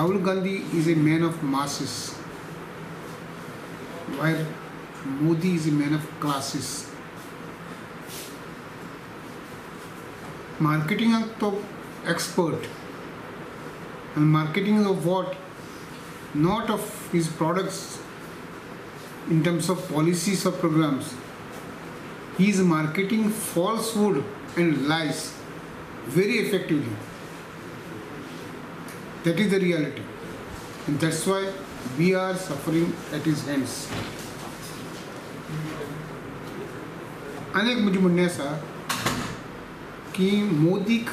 Rahul Gandhi is a man of masses, while Modi is a man of classes. Marketing तो expert, and marketing of what? Not of his products in terms of policies or programs. He is marketing falsehood and lies very effectively. That is the reality, and that's why we are suffering at his hands. अनेक म्हणजे म्हणणे आसा की मोदीक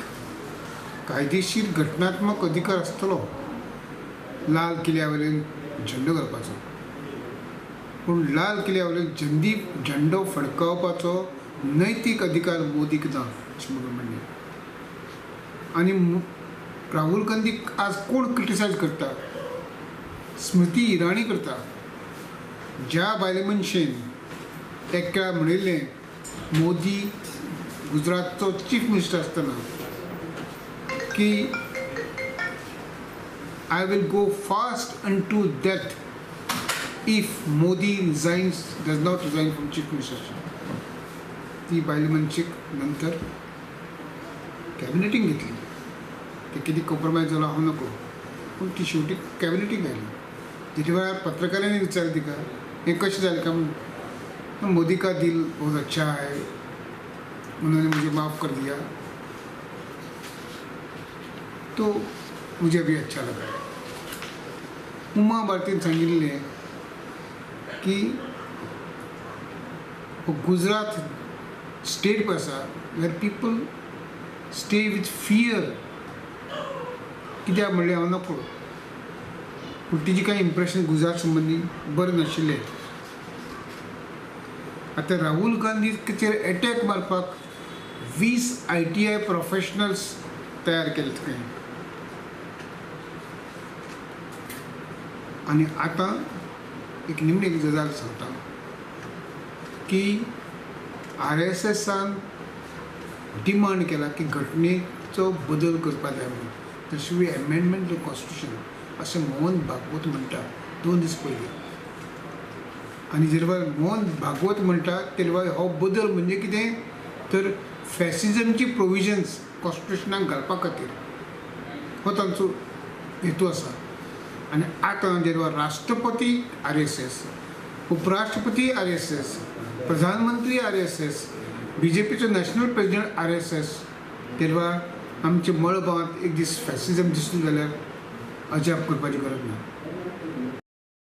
कायदेशीर घटनात्मक अधिकार आसतलो लाल किल्ल्या वयल्यान झेंडो घालपाचो, पूण लाल किल्ल्या वयल्यान झेंडो फडकावपाचो नैतीक अधिकार मोदीक ना अशें म्हणून म्हणलें. आनी राहुल गांधीक आज कोण क्रिटिसायज करता? स्मृती इराणी करता. ज्या बायल मनशेन तेका म्हणिल्लें मोदी गुजरातचो चीफ मिनिस्टर आसतना की I will go fast unto death if Modi does not resign from chief ministership. ती बायल मनशेक नंतर कॅबिनेटीक घेतली. ते कितें कॉम्प्रोमायज जालो हांव नको, पूण ती शेवटी कॅबिनेटीक घाली. तेच्या वेळार पत्रकारांनी विचारलें तिका हें कशें जालें काय म्हणून. मोदी का दिल बहुत अच्छा है, उन्होंने मुझे माफ़ कर दिया तो मुझे भी अच्छा लगा है. उमा भारतीन सांगिल्लें की गुजरात स्टेट पळय आसा वेर पीपल स्टे विथ फियर. कित्याक म्हणलें हांव नको, पूण तिजें कांय इम्प्रेशन गुजरात संबंदी बरें नाशिल्लें. आतां राहुल गांधीचेर एटॅक मारपाक 20 ITI प्रोफेशनल्स तयार केले थंय. आनी आतां एक निमणी गजाल सांगता की RSSन डिमांड केला की घटनेचो बदल करपा जाय म्हणून. तशें बी एमेंडमेंट टू कॉन्स्टिट्यूशन अशें मोहन भागवत म्हणटा 2 दीस पयलीं. आनी जेन्ना मोहन भागवत म्हणटा तेन्ना हो बदल म्हणजे कितें तर फॅसिझमची प्रोविजन्स कॉन्स्टिट्युशनाक घालपा खातीर हो तांचो हेतू आसा. आनी आतां जेन्ना राष्ट्रपती RSS, उपराष्ट्रपती RSS, प्रधानमंत्री RSS, BJPचो नॅशनल प्रेजिडेंट RSS, तेन्ना आमच्या मळबांत एक दीस फॅसिझम दिसलो जाल्यार अजाप करपाची गरज ना.